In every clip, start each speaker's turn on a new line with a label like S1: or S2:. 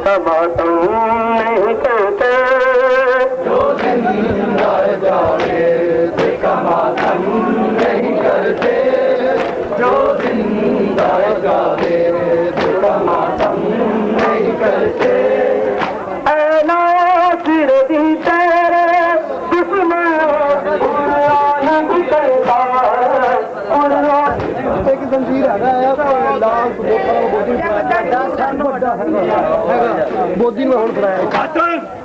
S1: कमाता नहीं करते जो जिंदा जावेद कमाता नहीं करते जो जिंदा जावेद कमाता नहीं करते ऐना सिर दी तेरे दुश्मन कुरान की करता एक जंजीर है लाल मोदी में होना है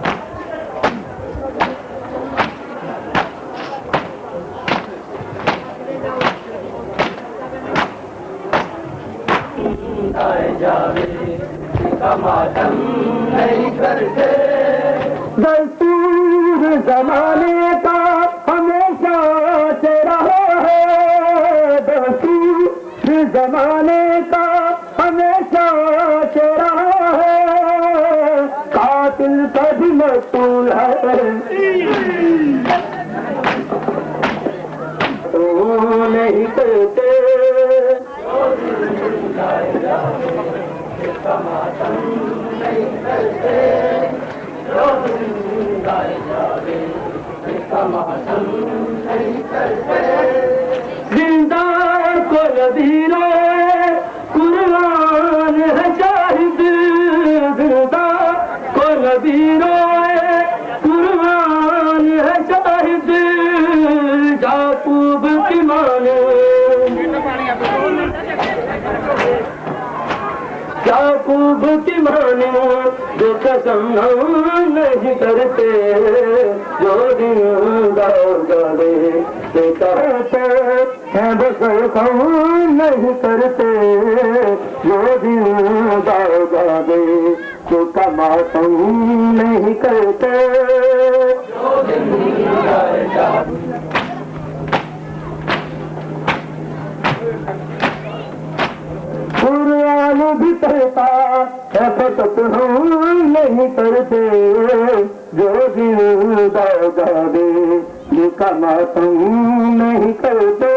S1: मातम नहीं करते दस्तूर जमाने का हमेशा से रहा है दस्तूर जमाने का हमेशा से रहा है कातिल का भी मकतूल है तो नहीं करते मातम नहीं करते जो जिंदा जावे मातम नहीं करते जिंदा को नबीरो कुर्बान है शाहिद जिंदा को नबीरो कुर्बान है शाहिद याकूब की माने याकूब की माने जो कसम नहीं करते जो जिंदा जावे कहते हैं बस नहीं करते जो जिंदा जावे जो कमातम नहीं करते जो जिंदा जावे कुरान भी कहता ऐसा नहीं करते जो जिंदा जावे जिसका मातम नहीं करते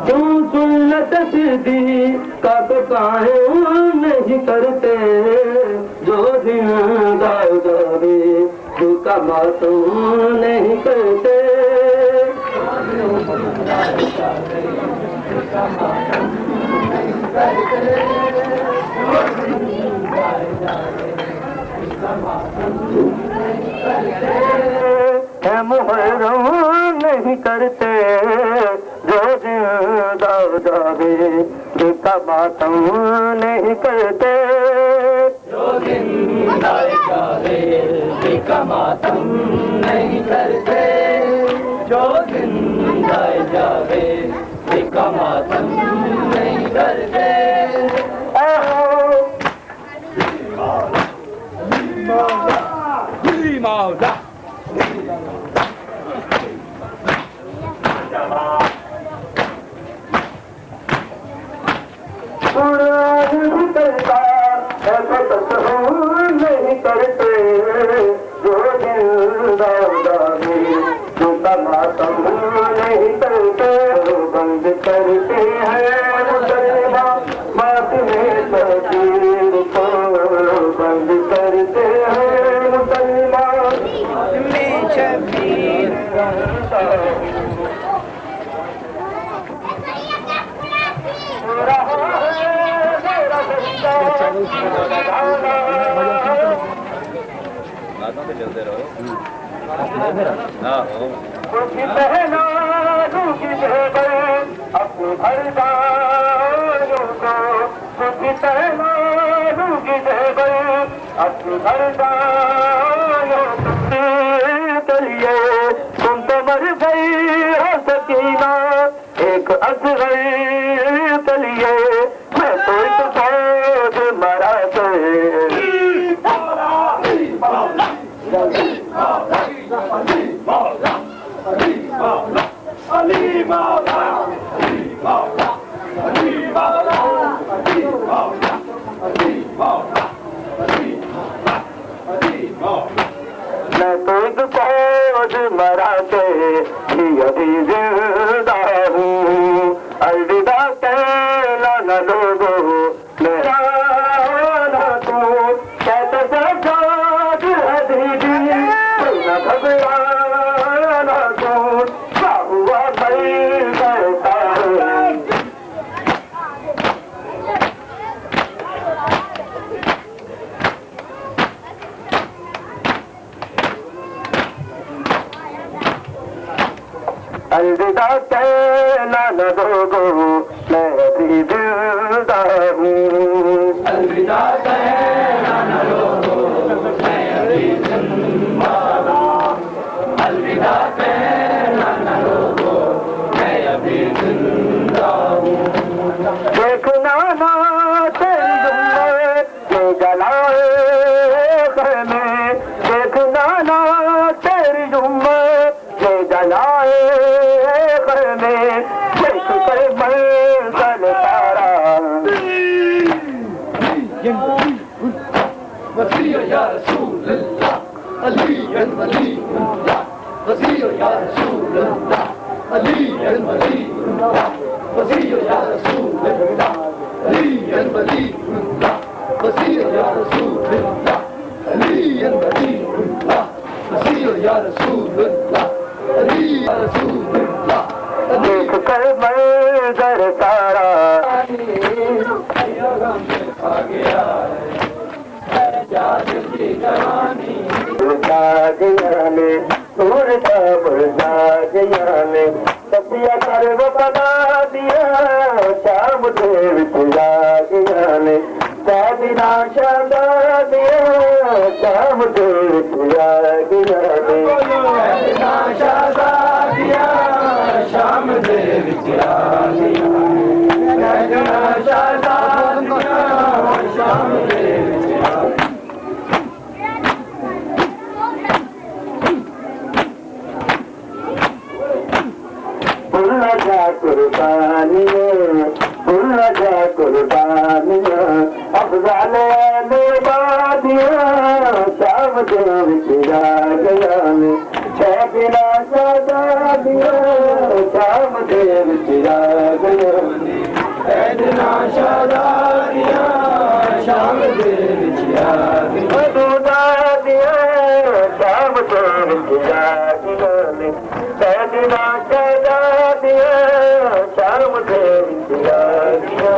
S1: तुम सुन्नत सीधी का तो कायम नहीं करते जो जिंदा जावे जिसका मातम नहीं करते मुहर्रम नहीं करते जो जिंदा जावे जिसका मातम नहीं करते जो जिंदा जावे जिसका मातम नहीं करते जो जिंदा जावे जिसका मातम नहीं करते मौला नहीं करते जो जिंदा जावे जिसका मातम नहीं करते बंद करते हैं मुसलमान मात में तकदीर को बंद करते हैं मुसलमान में शबीर
S2: चलते रहो
S1: अपने घर जाओ अपने घर जाओ चलिए तुम तो मर गई हो सकीना एक असगर चलिए मैं तो एक फौज मरा गए Ali Maula मैं तो एक फौज मरा के ही अभी जिंदा हूँ अलविदा कहना न लोगों मेरा ना तू कहते सजाद हदीदी न घबराना तू क्या हुआ भाई कहता है अलविदा कहना न लोगो मैं अभी जिंदा हूँ अलविदा कहना न लोगो मैं अभी जिंदा हूँ अलविदा कहना न लोगो मैं अभी जिंदा हूँ देखना ना तेरी जुम्मत ये जलाए घर में देखना ना तेरी जुम्मत ये जलाए
S2: वज़ीर या रसूल अल्लाह अलीयन वलीउल्लाह वज़ीर या रसूल अल्लाह अलीयन वलीउल्लाह वज़ीर या रसूल अल्लाह अलीयन वलीउल्लाह वज़ीर या रसूल अल्लाह अलीयन वलीउल्लाह वज़ीर या रसूल अल्लाह अली या रसूल अल्लाह
S1: देख कर मंजर सारा
S2: आ गया जागती जवानी
S1: जागियाने सूर का जागियाने सतिया कर वो बना दिया शाम देव जागियाने सादिना शादा दिया शाम देव जागियाने
S2: सादिना शादा दिया शाम देव जागियाने सादिना शादा दिया शाम देव
S1: कुर्बानियाँ अफजाल आलबादियाँ शाम देव की जागियाने छह बिना शादादियाँ शाम देव की जागियाने
S2: छह बिना शादादियाँ शाम देव की जागियाने
S1: शाम देव की जागियाने छह बिना शादादियाँ शाम देव की जागियाने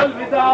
S2: अलविदा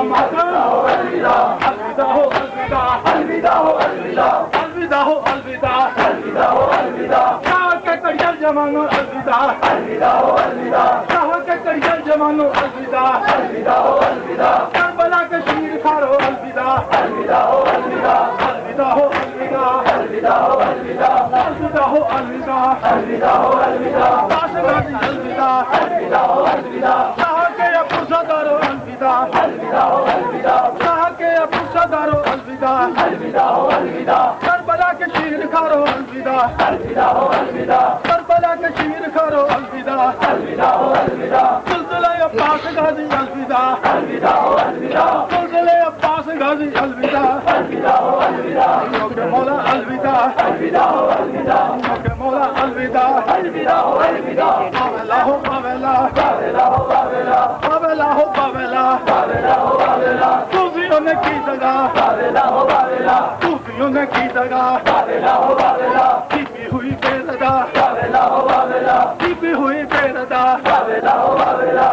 S2: अलविदा हो अलविदा अलविदा हो अलविदा अलविदा हो अलविदा अलविदा हो अलविदा शाह के कड़ियल जमानो अलविदा अलविदा हो अलविदा शाह के कड़ियल जमानो अलविदा अलविदा हो अलविदा करबला के शीर खारो अलविदा अलविदा हो अलविदा अलविदा हो अलविदा अलविदा हो अलविदा अलविदा हो अलविदा अलविदा हो अलविदा काशगाजी अलविदा अलविदा हो अलविदा शाह के पुरसादारो अलविदा अलविदा हो अलविदा शाह के पुरसादारो अलविदा अलविदा हो अलविदा करबला के शीर खारो अलविदा अलविदा हो अलविदा करबला के शीर खारो अलविदा अलविदा हो अलविदा सुल्तान अब्बास गाजी अलविदा अलविदा हो अलविदा सुल्तान अब्बास गाजी अलविदा अलविदा हो अलविदा के मौला अलविदा अलविदा हो अलविदा के मौला अलविदा अलविदा हो अलविदा बाबेला हो बाबेला बाबेला हो बाबेला बाबेला हो बाबेला बाबेला हो बाबेला सूफियों ने की जगह बाबेला हो बाबेला सूफियों ने की जगह बाबेला हो बाबेला छिपी हुई बेरदा बाबेला हो बाबेला छिपी हुई बेरदा बाबेला हो बाबेला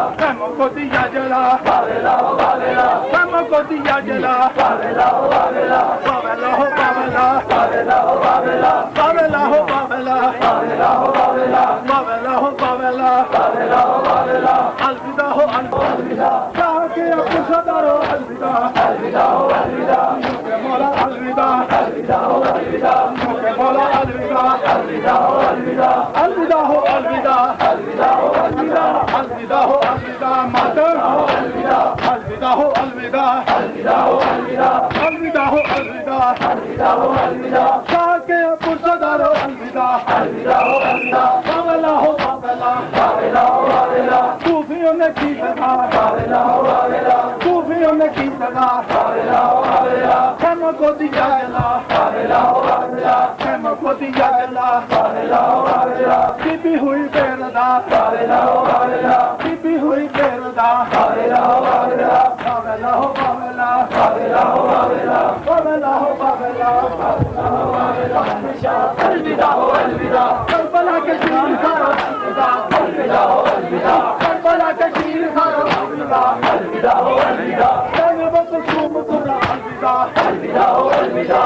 S2: को दिया जला बाबेला हो बाबेला को दिया जला बाबेला हो बाबेला बाबेला हो बाबेला बाबेला हो बाबेला बाबेला हो बाबेला बाबेला हो बाबेला बाबेला हो बाबेला बाबेला हो बाबेला अलविदा हो अलविदा शाह के पुरसादारो अलविदा अलविदा हो अलविदा के मौला अलविदा अलविदा हो अलविदा के मौला अलविदा अलविदा हो अलविदा अलविदा हो अलविदा अलविदा हो अलविदा अलविदा हो अलविदा मातम हो अलविदा अलविदा हो अलविदा अलविदा हो अलविदा अलविदा हो अलविदा अलविदा हो अलविदा शाह के पुरसादारो अलविदा अलविदा हो अलविदा बाबेला हो बाबेला बाबेला हो बाबेला सूफियों ने की जगह बाबेला हो बाबेला सूफियों ने की जगह बाबेला हो बाबेला को दिया जला बाबेला हो बाबेला को दिया जला बाबेला हो बाबेला छिपी हुई बेरदा बाबेला हो बाबेला छिपी हुई बेरदा बाबेला हो बाबेला बाबेला हो बाबेला बाबेला हो बाबेला बाबेला हो बाबेला बाबेला हो बाबेला अलविदा हो अलविदा करबला के शीर खारो अलविदा अलविदा हो अलविदा करबला के शीर खारो अलविदा अलविदा हो अलविदा वक्त खूब गुरा अलविदा अलविदा हो अलविदा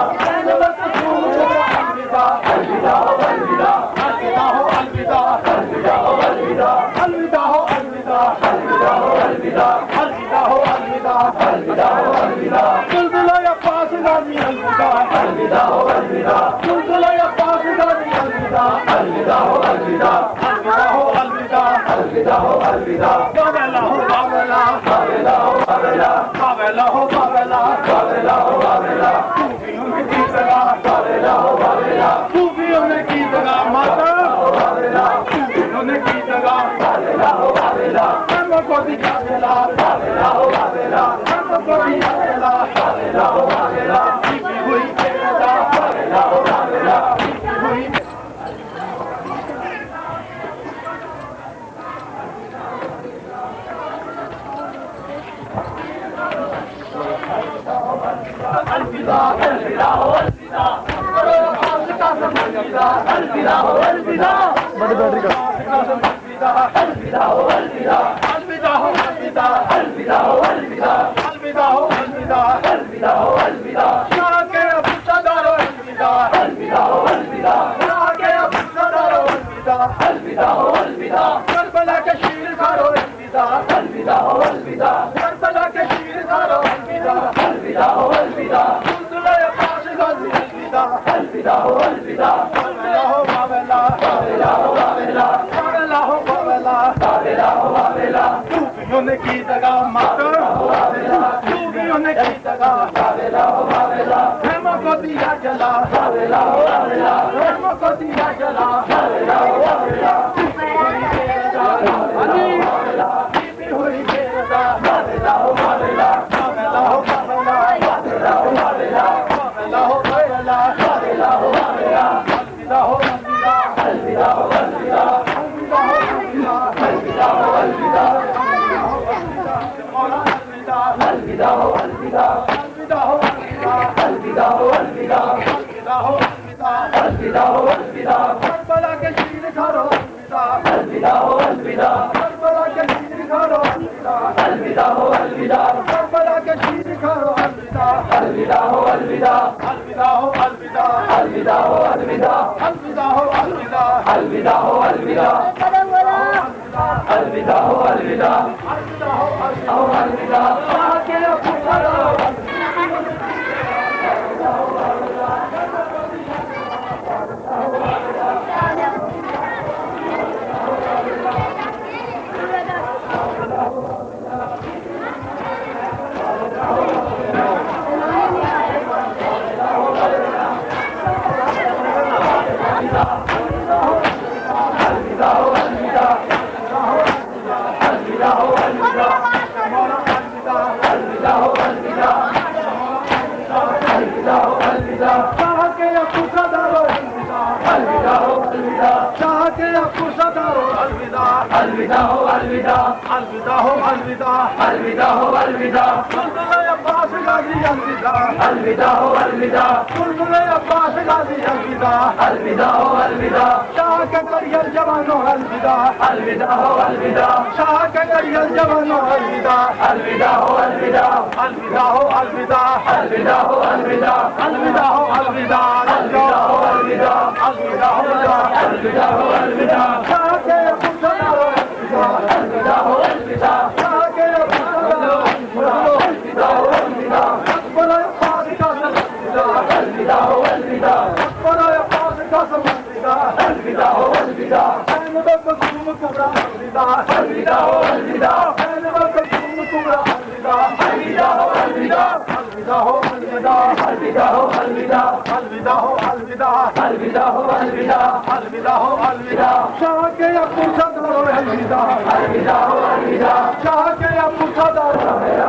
S2: वक्त खूब गुरा अलविदा अलविदा हो अलविदा अलविदा हो अलविदा अलविदा हो अलविदा अलविदा हो अलविदा अलविदा हो अलविदा अलविदा हो अलविदा अलविदा हो अलविदा सुल्तान अब्बास गाजी अलविदा अलविदा हो अलविदा सुल्तान अब्बास गाजी अलविदा अलविदा हो अलविदा अलविदा हो अलविदा अलविदा हो अलविदा बाबेला हो बाबेला बाबेला हो बाबेला बाबेला हो बाबेला बाबेला हो बाबेला सूफियों ने की जगह बाबेला हो बाबेला सूफियों ने की जगह माता हो बाबेला सूफियों ने की जगह बाबेला हो बाबेला को दिया जला बाबेला हो बाबेला को दिया जला बाबेला हो बाबेला छिपी हुई बेरदा बाबेला हो बाबेला छिपी हुई अलविदा अलविदा हो अलविदा अलविदा हो अलविदा बड़ी बैटरी का अलविदा हो अलविदा अलविदा हो अलविदा अलविदा हो अलविदा अलविदा हो अलविदा अलविदा हो अलविदा शाह के पुरसादारो अलविदा अलविदा हो अलविदा शाह के पुरसादारो अलविदा अलविदा हो अलविदा करबला के शीर खारो अलविदा अलविदा हो अलविदा करबला के शीर खारो अलविदा अलविदा हो अलविदा सुल्तान अब्बास गाजी अलविदा अलविदा हो अलविदा बाबेला हो बाबेला बाबेला हो बाबेला बाबेला हो बाबेला बाबेला हो बाबेला सूफियों ने की जगह मातर हो बाबेला सूफियों ने की जगह बाबेला हो बाबेला को दिया जला बाबेला हो बाबेला को दिया जला बाबेला हो बाबेला छिपी हुई बेरदा बाबेला हो बाबेला बाबेला हो बाबेला बाबेला हो बाबेला बाबेला हो बाबेला बाबेला हो बाबेला अलविदा हो अलविदा अलविदा हो अलविदा अलविदा हो अलविदा अलविदा हो अलविदा अलविदा हो अलविदा अलविदा हो अलविदा अलविदा हो अलविदा अलविदा हो अलविदा अलविदा हो अलविदा करबला के शीर खारो अलविदा अलविदा हो अलविदा करबला के शीर खारो अलविदा अलविदा हो अलविदा करबला के शीर खारो अलविदा अलविदा हो अलविदा अलविदा हो अलविदा अलविदा हो अलविदा अलविदा हो अलविदा अलविदा हो अलविदा अलविदा हो अलविदा अलविदा हो अलविदा अलविदा हो अलविदा अलविदा हो अलविदा अलविदा हो अलविदा सुल्तान अब्बास गाजी अलविदा अलविदा हो अलविदा सुल्तान अब्बास गाजी अलविदा अलविदा हो अलविदा शाह के करियर जवानों अलविदा अलविदा हो अलविदा शाह के करियर जवानों अलविदा अलविदा हो अलविदा अलविदा हो अलविदा अलविदा हो अलविदा अलविदा हो अलविदा अलविदा हो अलविदा अलविदा हो अलविदा हो अलविदा शाह के अलविदा हो अलविदा शाह के अलविदा हो अलविदा बड़ा पास का अलविदा हो अलविदा बड़ा पास का अलविदा हो अलविदा मैंने बकूम कुबरा अलविदा अलविदा हो अलविदा मैंने बकूम कुबरा अलविदा अलविदा हो अलविदा अलविदा हो अलविदा अलविदा हो अलविदा अलविदा हो अलविदा अलविदा हो अलविदा अलविदा हो अलविदा शाह के अब्बू सदारो अलविदा अलविदा हो अलविदा शाह के अब्बू सदारो अलविदा